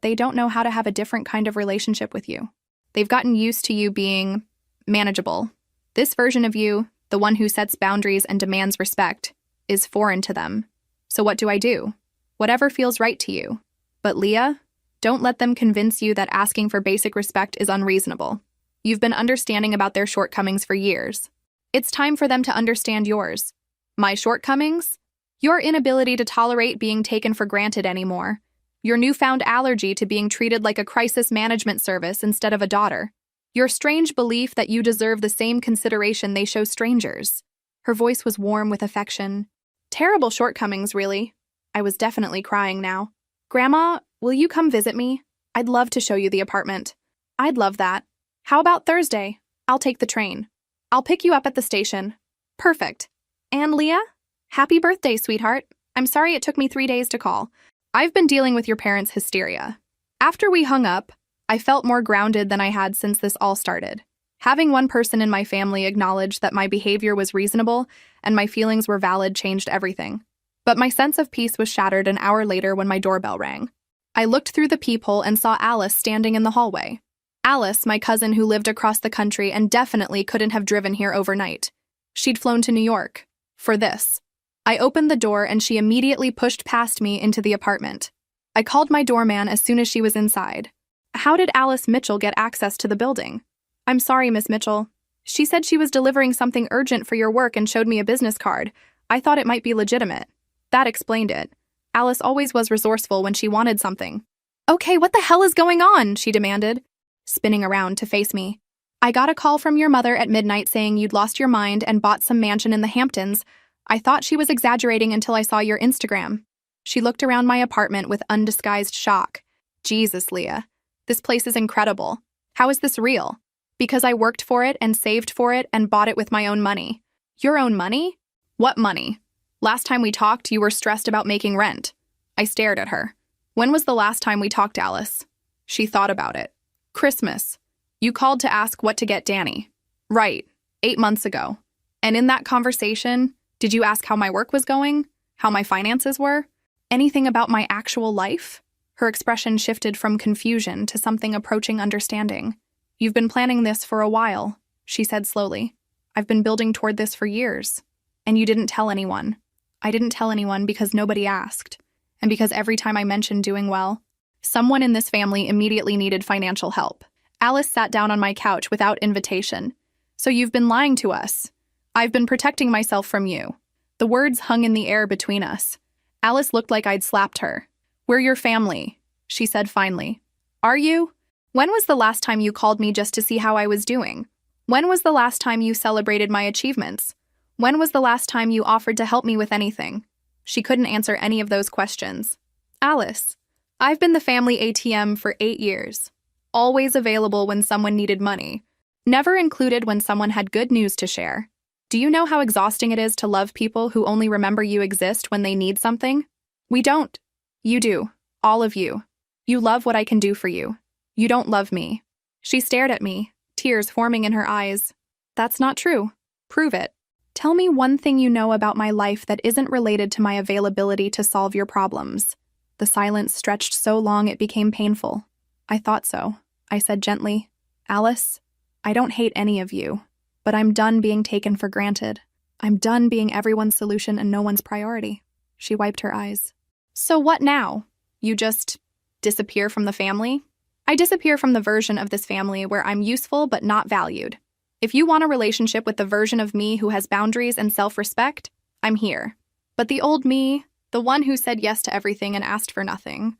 they don't know how to have a different kind of relationship with you. They've gotten used to you being manageable. This version of you, the one who sets boundaries and demands respect, is foreign to them. So what do I do? Whatever feels right to you. But Leah, don't let them convince you that asking for basic respect is unreasonable. You've been understanding about their shortcomings for years. It's time for them to understand yours. My shortcomings? Your inability to tolerate being taken for granted anymore. Your newfound allergy to being treated like a crisis management service instead of a daughter. Your strange belief that you deserve the same consideration they show strangers. Her voice was warm with affection. Terrible shortcomings, really. I was definitely crying now. Grandma, will you come visit me? I'd love to show you the apartment. I'd love that. How about Thursday? I'll take the train. I'll pick you up at the station. Perfect. And Leah? Happy birthday, sweetheart. I'm sorry it took me 3 days to call. I've been dealing with your parents' hysteria. After we hung up, I felt more grounded than I had since this all started. Having one person in my family acknowledge that my behavior was reasonable and my feelings were valid changed everything. But my sense of peace was shattered an hour later when my doorbell rang. I looked through the peephole and saw Alice standing in the hallway. Alice, my cousin who lived across the country and definitely couldn't have driven here overnight. She'd flown to New York. For this. I opened the door and she immediately pushed past me into the apartment. I called my doorman as soon as she was inside. How did Alice Mitchell get access to the building? I'm sorry, Miss Mitchell. She said she was delivering something urgent for your work and showed me a business card. I thought it might be legitimate. That explained it. Alice always was resourceful when she wanted something. Okay, what the hell is going on? She demanded, spinning around to face me. I got a call from your mother at midnight saying you'd lost your mind and bought some mansion in the Hamptons. I thought she was exaggerating until I saw your Instagram. She looked around my apartment with undisguised shock. Jesus, Leah. This place is incredible. How is this real? Because I worked for it and saved for it and bought it with my own money. Your own money? What money? Last time we talked, you were stressed about making rent. I stared at her. When was the last time we talked, Alice? She thought about it. Christmas. You called to ask what to get Danny. Right, 8 months ago. And in that conversation, did you ask how my work was going? How my finances were? Anything about my actual life? Her expression shifted from confusion to something approaching understanding. You've been planning this for a while, she said slowly. I've been building toward this for years. And you didn't tell anyone. I didn't tell anyone because nobody asked. And because every time I mentioned doing well, someone in this family immediately needed financial help. Alice sat down on my couch without invitation. So you've been lying to us. I've been protecting myself from you. The words hung in the air between us. Alice looked like I'd slapped her. We're your family, she said finally. Are you? When was the last time you called me just to see how I was doing? When was the last time you celebrated my achievements? When was the last time you offered to help me with anything? She couldn't answer any of those questions. Alice, I've been the family ATM for 8 years. Always available when someone needed money. Never included when someone had good news to share. Do you know how exhausting it is to love people who only remember you exist when they need something? We don't. You do. All of you. You love what I can do for you. You don't love me. She stared at me, tears forming in her eyes. That's not true. Prove it. Tell me one thing you know about my life that isn't related to my availability to solve your problems. The silence stretched so long it became painful. I thought so, I said gently. Alice, I don't hate any of you, but I'm done being taken for granted. I'm done being everyone's solution and no one's priority. She wiped her eyes. So what now? You just disappear from the family? I disappear from the version of this family where I'm useful but not valued. If you want a relationship with the version of me who has boundaries and self-respect, I'm here. But the old me, the one who said yes to everything and asked for nothing,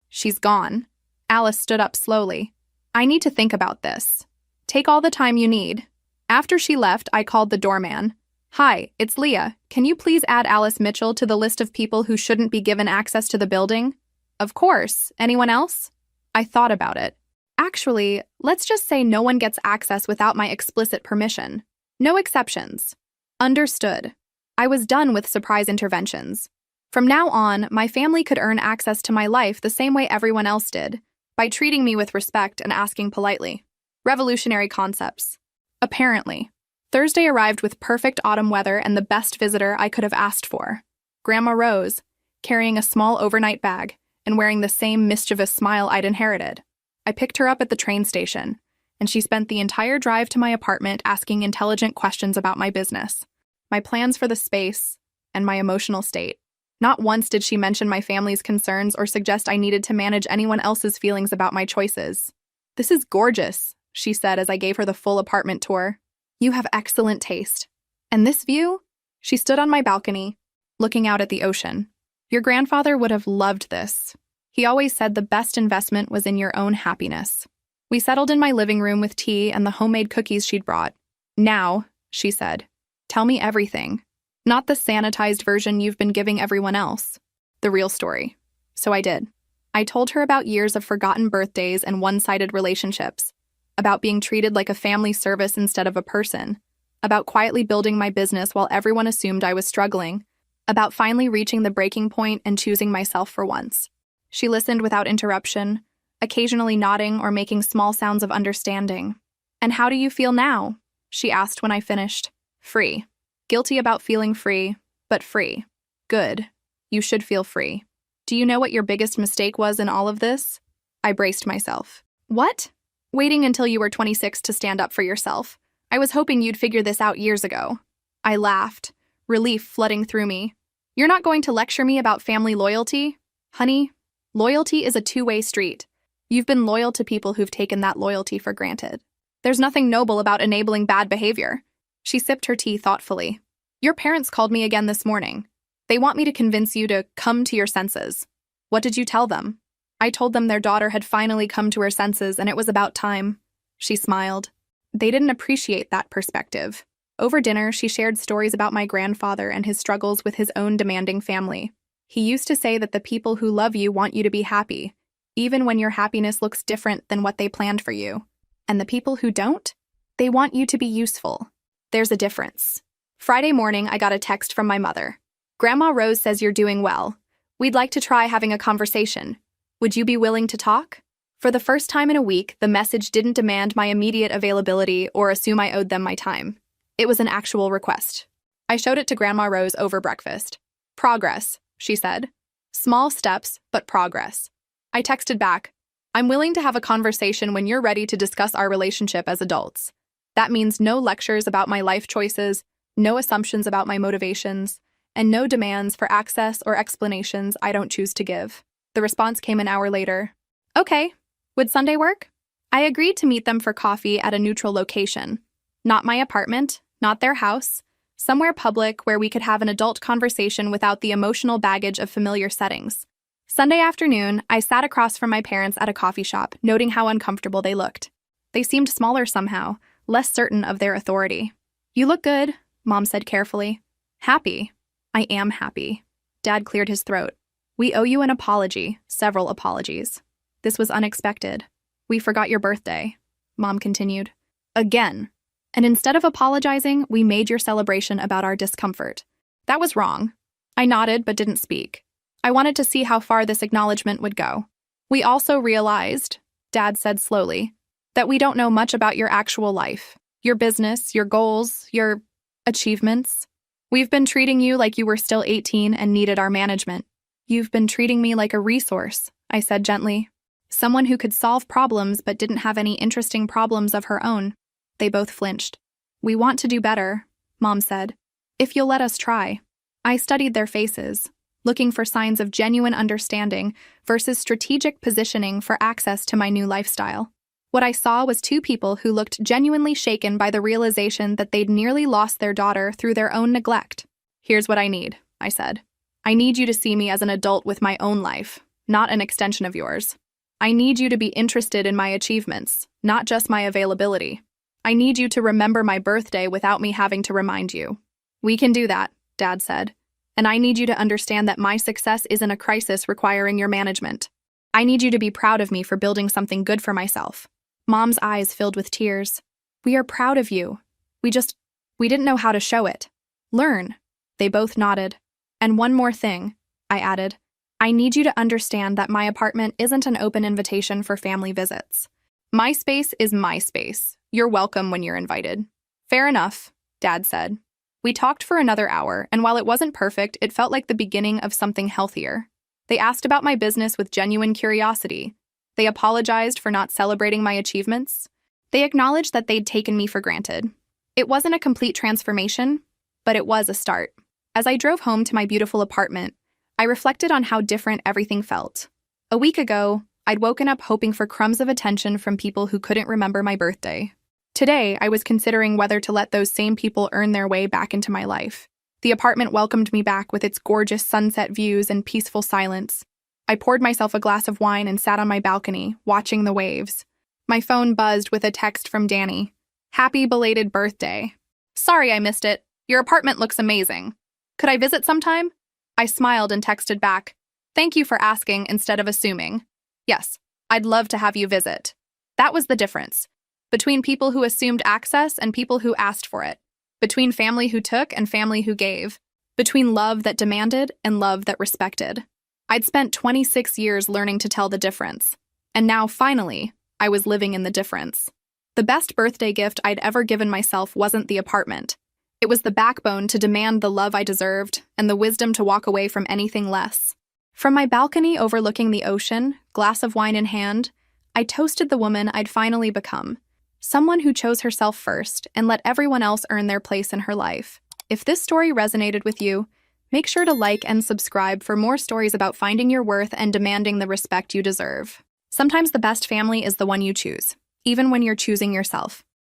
she's gone. Alice stood up slowly. I need to think about this. Take all the time you need. After she left, I called the doorman. Hi, it's Leah. Can you please add Alice Mitchell to the list of people who shouldn't be given access to the building? Of course. Anyone else? I thought about it. Actually, let's just say no one gets access without my explicit permission. No exceptions. Understood. I was done with surprise interventions. From now on, my family could earn access to my life the same way everyone else did, by treating me with respect and asking politely. Revolutionary concepts. Apparently. Thursday arrived with perfect autumn weather and the best visitor I could have asked for. Grandma Rose, carrying a small overnight bag and wearing the same mischievous smile I'd inherited. I picked her up at the train station, and she spent the entire drive to my apartment asking intelligent questions about my business, my plans for the space, and my emotional state. Not once did she mention my family's concerns or suggest I needed to manage anyone else's feelings about my choices. "This is gorgeous," she said as I gave her the full apartment tour. "You have excellent taste. And this view?" She stood on my balcony, looking out at the ocean. "Your grandfather would have loved this. He always said the best investment was in your own happiness." We settled in my living room with tea and the homemade cookies she'd brought. "Now," she said, "tell me everything. Not the sanitized version you've been giving everyone else. The real story." So I did. I told her about years of forgotten birthdays and one-sided relationships, about being treated like a family service instead of a person, about quietly building my business while everyone assumed I was struggling, about finally reaching the breaking point and choosing myself for once. She listened without interruption, occasionally nodding or making small sounds of understanding. "And how do you feel now?" she asked when I finished. "Free. Guilty about feeling free, but free. Good. You should feel free. Do you know what your biggest mistake was in all of this?" I braced myself. "What?" "Waiting until you were 26 to stand up for yourself. I was hoping you'd figure this out years ago." I laughed, relief flooding through me. "You're not going to lecture me about family loyalty? Honey, loyalty is a two-way street. You've been loyal to people who've taken that loyalty for granted. There's nothing noble about enabling bad behavior." She sipped her tea thoughtfully. "Your parents called me again this morning. They want me to convince you to come to your senses." "What did you tell them?" "I told them their daughter had finally come to her senses and it was about time." She smiled. They didn't appreciate that perspective. Over dinner, she shared stories about my grandfather and his struggles with his own demanding family. "He used to say that the people who love you want you to be happy, even when your happiness looks different than what they planned for you. And the people who don't? They want you to be useful. There's a difference." Friday morning, I got a text from my mother. "Grandma Rose says you're doing well. We'd like to try having a conversation. Would you be willing to talk?" For the first time in a week, the message didn't demand my immediate availability or assume I owed them my time. It was an actual request. I showed it to Grandma Rose over breakfast. "Progress," she said. "Small steps, but progress." I texted back, "I'm willing to have a conversation when you're ready to discuss our relationship as adults. That means no lectures about my life choices, no assumptions about my motivations, and no demands for access or explanations I don't choose to give." The response came an hour later. "Okay, would Sunday work?" I agreed to meet them for coffee at a neutral location. Not my apartment, not their house, somewhere public where we could have an adult conversation without the emotional baggage of familiar settings. Sunday afternoon, I sat across from my parents at a coffee shop, noting how uncomfortable they looked. They seemed smaller somehow, less certain of their authority. "You look good," Mom said carefully. "Happy?" "I am happy." Dad cleared his throat. "We owe you an apology, several apologies. This was unexpected. We forgot your birthday," Mom continued. "Again. And instead of apologizing, we made your celebration about our discomfort. That was wrong." I nodded but didn't speak. I wanted to see how far this acknowledgement would go. "We also realized," Dad said slowly, "that we don't know much about your actual life, your business, your goals, your achievements. We've been treating you like you were still 18 and needed our management. You've been treating me like a resource," I said gently. "Someone who could solve problems but didn't have any interesting problems of her own." They both flinched. "We want to do better," Mom said. "If you'll let us try." I studied their faces, looking for signs of genuine understanding versus strategic positioning for access to my new lifestyle. What I saw was two people who looked genuinely shaken by the realization that they'd nearly lost their daughter through their own neglect. "Here's what I need," I said. "I need you to see me as an adult with my own life, not an extension of yours. I need you to be interested in my achievements, not just my availability. I need you to remember my birthday without me having to remind you." "We can do that," Dad said. "And I need you to understand that my success isn't a crisis requiring your management. I need you to be proud of me for building something good for myself." Mom's eyes filled with tears. "We are proud of you. We didn't know how to show it." "Learn." They both nodded. "And one more thing," I added. "I need you to understand that my apartment isn't an open invitation for family visits. My space is my space. You're welcome when you're invited." "Fair enough," Dad said. We talked for another hour, and while it wasn't perfect, it felt like the beginning of something healthier. They asked about my business with genuine curiosity. They apologized for not celebrating my achievements. They acknowledged that they'd taken me for granted. It wasn't a complete transformation, but it was a start. As I drove home to my beautiful apartment, I reflected on how different everything felt. A week ago, I'd woken up hoping for crumbs of attention from people who couldn't remember my birthday. Today, I was considering whether to let those same people earn their way back into my life. The apartment welcomed me back with its gorgeous sunset views and peaceful silence. I poured myself a glass of wine and sat on my balcony, watching the waves. My phone buzzed with a text from Danny. "Happy belated birthday. Sorry I missed it. Your apartment looks amazing. Could I visit sometime?" I smiled and texted back, "Thank you for asking instead of assuming. Yes, I'd love to have you visit." That was the difference. Between people who assumed access and people who asked for it. Between family who took and family who gave. Between love that demanded and love that respected. I'd spent 26 years learning to tell the difference. And now, finally, I was living in the difference. The best birthday gift I'd ever given myself wasn't the apartment. It was the backbone to demand the love I deserved and the wisdom to walk away from anything less. From my balcony overlooking the ocean, glass of wine in hand, I toasted the woman I'd finally become. Someone who chose herself first and let everyone else earn their place in her life. If this story resonated with you, make sure to like and subscribe for more stories about finding your worth and demanding the respect you deserve. Sometimes the best family is the one you choose, even when you're choosing yourself.